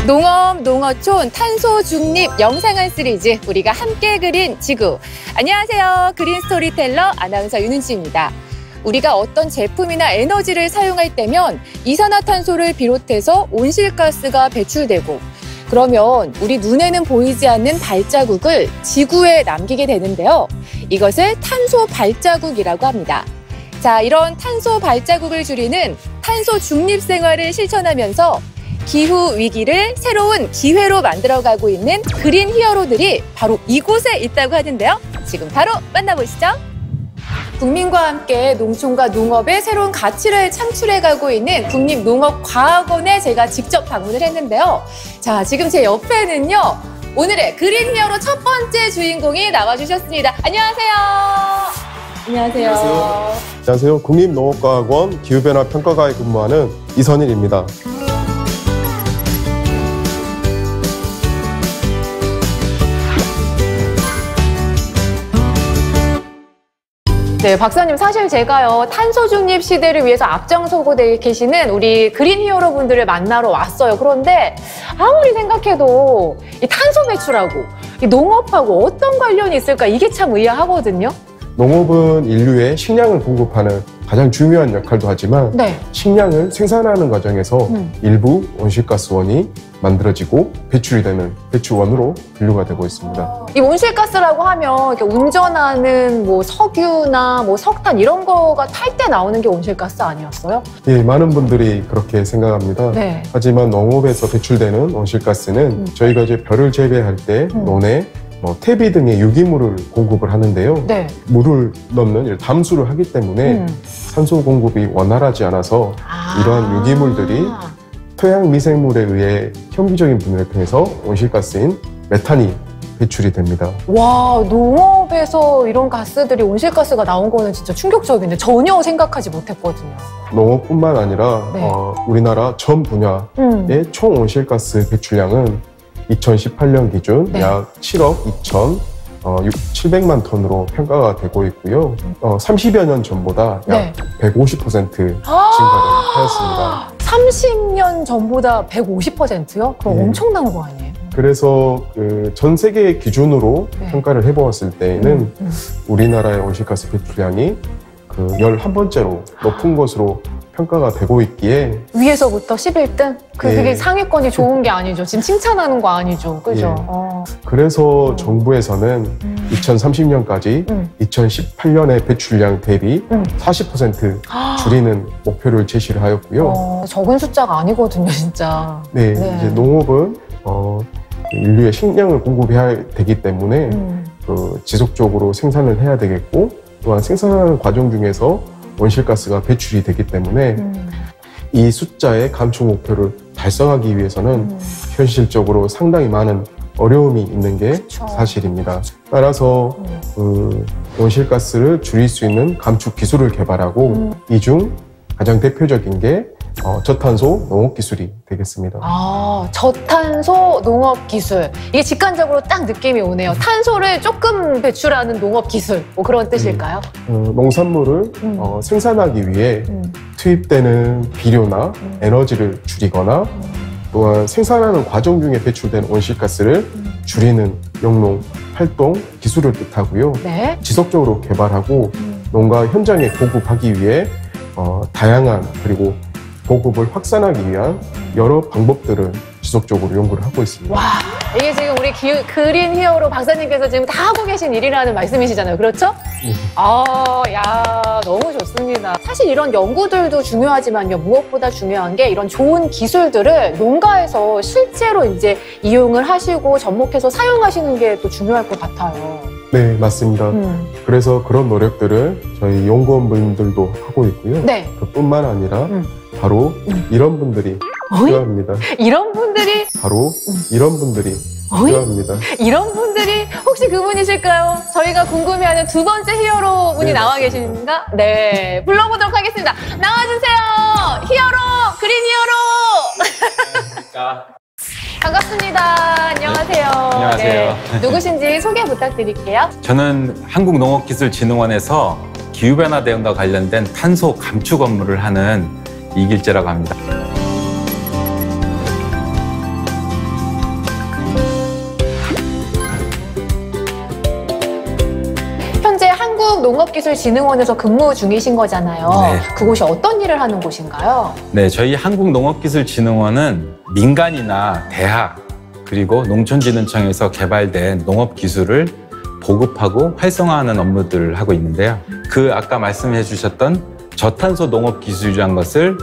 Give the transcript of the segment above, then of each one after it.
농업, 농어촌, 탄소 중립 영상한 시리즈 우리가 함께 그린 지구. 안녕하세요. 그린 스토리텔러 아나운서 윤은지입니다. 우리가 어떤 제품이나 에너지를 사용할 때면 이산화탄소를 비롯해서 온실가스가 배출되고 그러면 우리 눈에는 보이지 않는 발자국을 지구에 남기게 되는데요. 이것을 탄소 발자국이라고 합니다. 자, 이런 탄소 발자국을 줄이는 탄소 중립 생활을 실천하면서 기후 위기를 새로운 기회로 만들어가고 있는 그린 히어로들이 바로 이곳에 있다고 하는데요. 지금 바로 만나보시죠. 국민과 함께 농촌과 농업의 새로운 가치를 창출해가고 있는 국립농업과학원에 제가 직접 방문을 했는데요. 자, 지금 제 옆에는요. 오늘의 그린 히어로 첫 번째 주인공이 나와주셨습니다. 안녕하세요. 안녕하세요. 안녕하세요. 국립농업과학원 기후변화 평가가에 근무하는 이선일입니다. 네, 박사님, 사실 제가요, 탄소 중립 시대를 위해서 앞장서고 계시는 우리 그린 히어로 분들을 만나러 왔어요. 그런데 아무리 생각해도 이 탄소 배출하고 이 농업하고 어떤 관련이 있을까? 이게 참 의아하거든요. 농업은 인류에 식량을 공급하는 가장 중요한 역할도 하지만 네. 식량을 생산하는 과정에서 일부 온실가스원이 만들어지고 배출이 되는 배출원으로 분류가 되고 있습니다. 이 온실가스라고 하면 이렇게 운전하는 뭐 석유나 뭐 석탄 이런 거가 탈 때 나오는 게 온실가스 아니었어요? 예, 많은 분들이 그렇게 생각합니다. 네. 하지만 농업에서 배출되는 온실가스는 저희가 이제 벼를 재배할 때 논에 퇴비 등의 유기물을 공급을 하는데요. 네. 물을 넣는 담수를 하기 때문에 산소 공급이 원활하지 않아서 이러한 유기물들이 토양 미생물에 의해 현미적인 분해를 통해서 온실가스인 메탄이 배출이 됩니다. 와, 농업에서 이런 가스들이 온실가스가 나온 거는 진짜 충격적인데 전혀 생각하지 못했거든요. 농업뿐만 아니라 네. 우리나라 전 분야의 총 온실가스 배출량은 2018년 기준 네. 약 7억 2,700만 톤으로 평가가 되고 있고요. 30여 년 전보다 약 150% 증가를 하였습니다. 30년 전보다 150%요? 그럼 네. 엄청난 거 아니에요? 그래서 전 세계 기준으로 평가를 해보았을 때에는 우리나라의 온실가스 배출량이 11번째로 높은 것으로 평가가 되고 있기에 위에서부터 11등? 그게 예. 상위권이 좋은 게 아니죠. 지금 칭찬하는 거 아니죠. 그죠? 예. 그래서 정부에서는 2030년까지 2018년의 배출량 대비 40% 줄이는 목표를 제시를 하였고요. 적은 숫자가 아니거든요, 진짜. 네, 이제 농업은 인류의 식량을 공급해야 되기 때문에 지속적으로 생산을 해야 되겠고 또한 생산하는 과정 중에서 온실가스가 배출이 되기 때문에 이 숫자의 감축 목표를 달성하기 위해서는 현실적으로 상당히 많은 어려움이 있는 게 사실입니다. 따라서 온실가스를 줄일 수 있는 감축 기술을 개발하고 이 중 가장 대표적인 게 저탄소 농업 기술이 되겠습니다. 저탄소 농업 기술. 이게 직관적으로 딱 느낌이 오네요. 탄소를 조금 배출하는 농업 기술. 뭐 그런 뜻일까요? 농산물을 생산하기 위해 투입되는 비료나 에너지를 줄이거나 또한 생산하는 과정 중에 배출되는 온실가스를 줄이는 영농 활동 기술을 뜻하고요. 네. 지속적으로 개발하고 농가 현장에 보급하기 위해 다양한 그리고 보급을 확산하기 위한 여러 방법들을 지속적으로 연구를 하고 있습니다. 와, 이게 지금 우리 그린 히어로 박사님께서 지금 다 하고 계신 일이라는 말씀이시잖아요. 그렇죠? 야, 너무 좋습니다. 사실 이런 연구들도 중요하지만요. 무엇보다 중요한 게 이런 좋은 기술들을 농가에서 실제로 이제 이용을 하시고 접목해서 사용하시는 게 또 중요할 것 같아요. 네, 맞습니다. 그래서 그런 노력들을 저희 연구원분들도 하고 있고요. 네. 그뿐만 아니라 바로 이런 분들이 필요합니다. 이런 분들이? 바로 이런 분들이 필요합니다. 이런 분들이 혹시 그분이실까요? 저희가 궁금해하는 두 번째 히어로 분이 나와 계신가? 네, 불러보도록 하겠습니다. 나와주세요. 히어로, 그린 히어로. 반갑습니다. 안녕하세요. 안녕하세요. 네, 누구신지 소개 부탁드릴게요. 저는 한국농업기술진흥원에서 기후변화 대응과 관련된 탄소 감축 업무를 하는 이길재라고 합니다. 한국농업기술진흥원에서 근무 중이신 거잖아요. 네. 그곳이 어떤 일을 하는 곳인가요? 네, 저희 한국농업기술진흥원은 민간이나 대학 그리고 농촌진흥청에서 개발된 농업기술을 보급하고 활성화하는 업무들을 하고 있는데요. 그 아까 말씀해 주셨던 저탄소 농업기술이라는 것을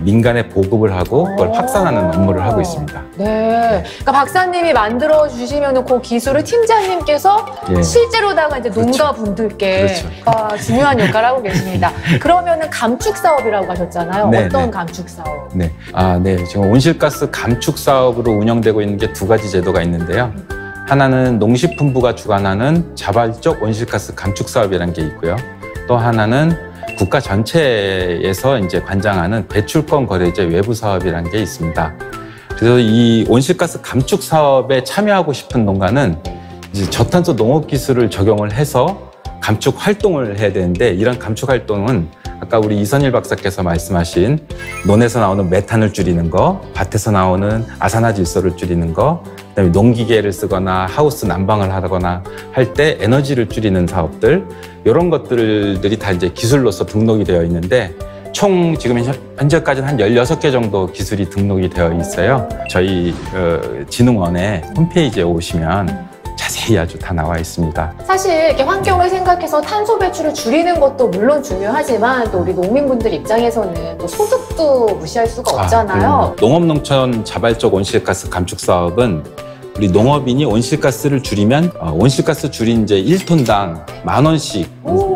민간에 보급을 하고 그걸 확산하는 업무를 하고 있습니다. 네. 그러니까 박사님이 만들어 주시면 그 기술을 팀장님께서 예. 실제로다가 이제 그렇죠. 농가분들께 그렇죠. 중요한 역할을 하고 계십니다. 그러면은 감축 사업이라고 하셨잖아요. 네, 어떤 네. 감축 사업? 네. 네. 지금 온실가스 감축 사업으로 운영되고 있는 게 두 가지 제도가 있는데요. 하나는 농식품부가 주관하는 자발적 온실가스 감축 사업이라는 게 있고요. 또 하나는 국가 전체에서 이제 관장하는 배출권 거래제 외부 사업이라는 게 있습니다. 그래서 이 온실가스 감축 사업에 참여하고 싶은 농가는 이제 저탄소 농업 기술을 적용을 해서 감축 활동을 해야 되는데, 이런 감축 활동은 아까 우리 이선일 박사께서 말씀하신 논에서 나오는 메탄을 줄이는 거, 밭에서 나오는 아산화질소를 줄이는 거, 그다음에 농기계를 쓰거나 하우스 난방을 하거나 할 때 에너지를 줄이는 사업들, 이런 것들이 다 이제 기술로서 등록이 되어 있는데, 총 지금 현재까지는 한 16개 정도 기술이 등록이 되어 있어요. 저희 진흥원의 홈페이지에 오시면 자세히 아주 다 나와 있습니다. 사실 이렇게 환경을 생각해서 탄소 배출을 줄이는 것도 물론 중요하지만 또 우리 농민분들 입장에서는 또 소득도 무시할 수가 없잖아요. 농업농촌 자발적 온실가스 감축 사업은 우리 농업인이 온실가스를 줄이면 온실가스 줄인 이제 1톤당 10,000원씩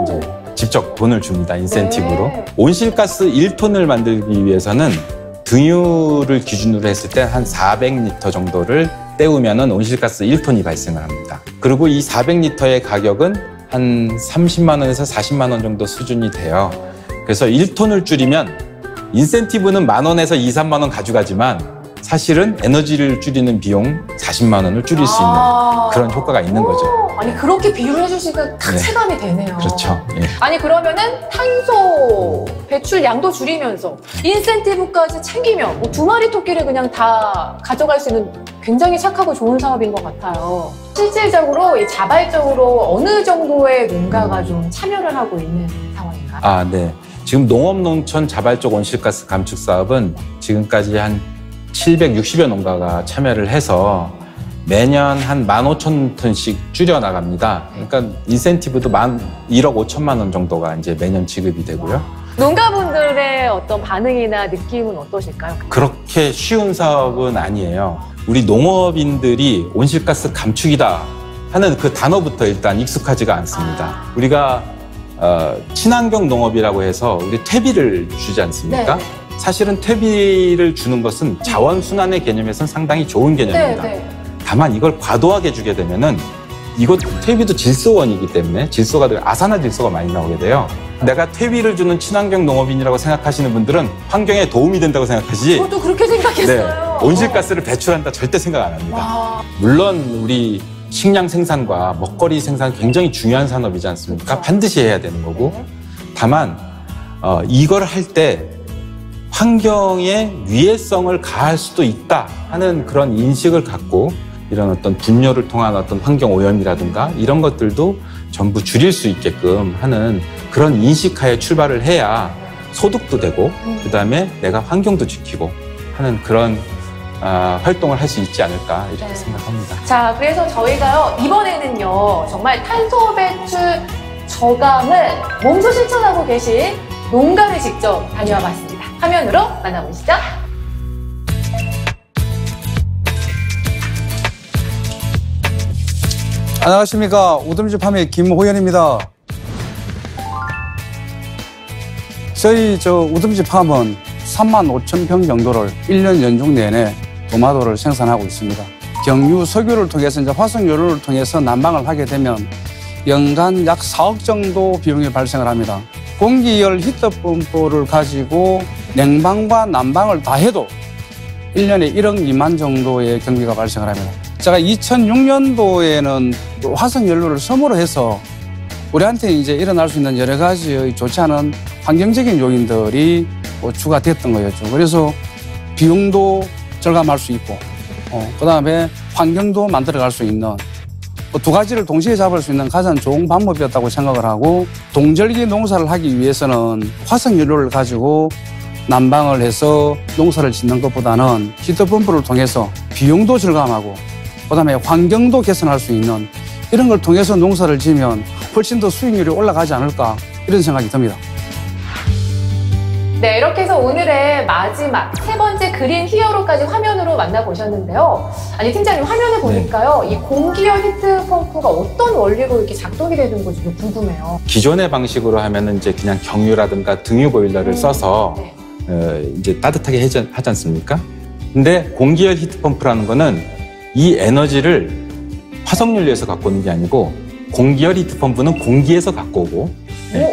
이제 직접 돈을 줍니다. 인센티브로. 네. 온실가스 1톤을 만들기 위해서는 등유를 기준으로 했을 때 한 400리터 정도를 때우면은 온실가스 1톤이 발생을 합니다. 그리고 이 400리터의 가격은 한 30만 원에서 40만 원 정도 수준이 돼요. 그래서 1톤을 줄이면 인센티브는 10,000원에서 2, 3만 원 가져가지만 사실은 에너지를 줄이는 비용 40만 원을 줄일 수 있는 그런 효과가 있는 거죠. 아니 그렇게 비유를 해주시니까 딱 네. 체감이 되네요. 그렇죠. 예. 아니 그러면은 탄소 배출량도 줄이면서 인센티브까지 챙기면 뭐 2마리 토끼를 그냥 다 가져갈 수 있는 굉장히 착하고 좋은 사업인 것 같아요. 실질적으로 이 자발적으로 어느 정도의 농가가 좀 참여를 하고 있는 상황인가요? 네. 지금 농업농촌 자발적 온실가스 감축 사업은 지금까지 한 760여 농가가 참여를 해서 매년 한 15,000톤씩 줄여나갑니다. 그러니까 인센티브도 1억 5천만 원 정도가 이제 매년 지급이 되고요. 농가분들의 어떤 반응이나 느낌은 어떠실까요? 그렇게 쉬운 사업은 아니에요. 우리 농업인들이 온실가스 감축이다 하는 그 단어부터 일단 익숙하지가 않습니다. 우리가 친환경 농업이라고 해서 우리 퇴비를 주지 않습니까? 네. 사실은 퇴비를 주는 것은 자원순환의 개념에서는 상당히 좋은 개념입니다. 네. 다만 이걸 과도하게 주게 되면은 이것 퇴비도 질소원이기 때문에 질소가 아산화질소가 많이 나오게 돼요. 내가 퇴비를 주는 친환경 농업인이라고 생각하시는 분들은 환경에 도움이 된다고 생각하시지. 저도 그렇게 생각했어요. 네, 온실가스를 배출한다 절대 생각 안 합니다. 와. 물론 우리 식량 생산과 먹거리 생산 굉장히 중요한 산업이지 않습니까? 그렇죠. 반드시 해야 되는 거고. 다만 이걸 할 때 환경에 위해성을 가할 수도 있다 하는 그런 인식을 갖고 이런 어떤 분뇨를 통한 어떤 환경 오염이라든가 이런 것들도 전부 줄일 수 있게끔 하는 그런 인식하에 출발을 해야 소득도 되고 그다음에 내가 환경도 지키고 하는 그런 활동을 할 수 있지 않을까 이렇게 생각합니다. 자, 그래서 저희가요 이번에는요 정말 탄소 배출 저감을 몸소 실천하고 계신 농가를 직접 다녀와 봤습니다. 화면으로 만나보시죠. 안녕하십니까. 우듬지 팜의 김호연입니다. 저희 우듬지 팜은 35,000평 정도를 1년 연중 내내 토마토를 생산하고 있습니다. 경유 석유를 통해서 이제 화석연료를 통해서 난방을 하게 되면 연간 약 4억 정도 비용이 발생을 합니다. 공기열 히터펌프를 가지고 냉방과 난방을 다 해도 1년에 1억 미만 정도의 경비가 발생을 합니다. 제가 2006년도에는 화석연료를 섬으로 해서 우리한테 이제 일어날 수 있는 여러 가지의 좋지 않은 환경적인 요인들이 추가됐던 거였죠. 그래서 비용도 절감할 수 있고, 그 다음에 환경도 만들어갈 수 있는 두 가지를 동시에 잡을 수 있는 가장 좋은 방법이었다고 생각을 하고, 동절기 농사를 하기 위해서는 화석연료를 가지고 난방을 해서 농사를 짓는 것보다는 히트펌프를 통해서 비용도 절감하고 그다음에 환경도 개선할 수 있는 이런 걸 통해서 농사를 지으면 훨씬 더 수익률이 올라가지 않을까, 이런 생각이 듭니다. 네, 이렇게 해서 오늘의 마지막 세 번째 그린 히어로까지 화면으로 만나보셨는데요. 아니, 팀장님, 화면을 보니까요. 이 공기열 히트 펌프가 어떤 원리로 이렇게 작동이 되는 건지 좀 궁금해요. 기존의 방식으로 하면은 이제 그냥 경유라든가 등유 보일러를 써서 이제 따뜻하게 하지 않습니까? 근데 공기열 히트 펌프라는 거는 이 에너지를 화석연료에서 갖고 오는 게 아니고, 공기열 히트 펌프는 공기에서 갖고 오고,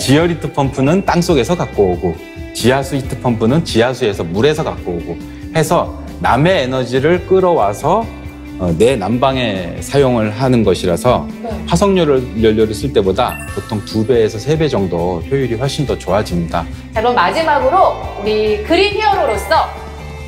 지열 히트 펌프는 땅속에서 갖고 오고, 지하수 히트 펌프는 지하수에서 물에서 갖고 오고 해서 남의 에너지를 끌어와서 내 난방에 사용을 하는 것이라서 화석연료를 쓸 때보다 보통 2배에서 3배 정도 효율이 훨씬 더 좋아집니다. 자, 그럼 마지막으로 우리 그린 히어로로서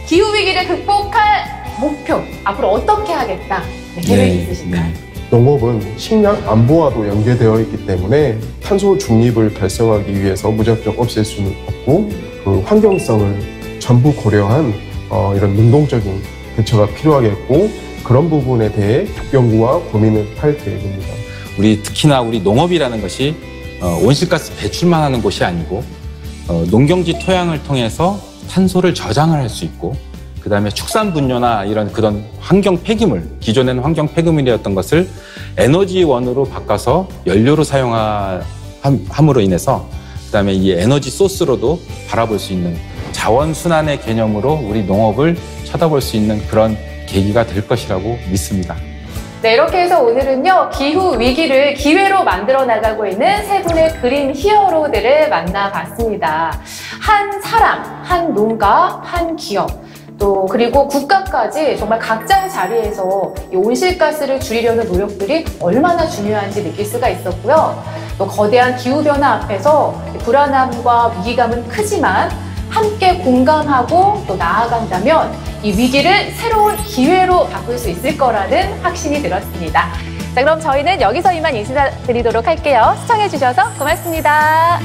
기후위기를 극복할 목표, 앞으로 어떻게 하겠다, 계획이 있으신가요? 농업은 식량 안보와도 연계되어 있기 때문에 탄소 중립을 달성하기 위해서 무작정 없앨 수는 없고, 그 환경성을 전부 고려한 이런 능동적인 대처가 필요하겠고, 그런 부분에 대해 연구와 고민을 할 계획입니다. 특히나 우리 농업이라는 것이 온실가스 배출만 하는 곳이 아니고, 농경지 토양을 통해서 탄소를 저장을 할 수 있고, 그 다음에 축산 분뇨나 그런 환경 폐기물, 기존에는 환경 폐기물이었던 것을 에너지원으로 바꿔서 연료로 사용함으로 인해서, 그 다음에 이 에너지 소스로도 바라볼 수 있는 자원순환의 개념으로 우리 농업을 쳐다볼 수 있는 그런 계기가 될 것이라고 믿습니다. 네, 이렇게 해서 오늘은요, 기후 위기를 기회로 만들어 나가고 있는 세 분의 그린 히어로들을 만나봤습니다. 한 사람, 한 농가, 한 기업, 또 그리고 국가까지 정말 각자의 자리에서 이 온실가스를 줄이려는 노력들이 얼마나 중요한지 느낄 수가 있었고요. 또 거대한 기후변화 앞에서 불안함과 위기감은 크지만 함께 공감하고 또 나아간다면 이 위기를 새로운 기회로 바꿀 수 있을 거라는 확신이 들었습니다. 자, 그럼 저희는 여기서 이만 인사드리도록 할게요. 시청해주셔서 고맙습니다.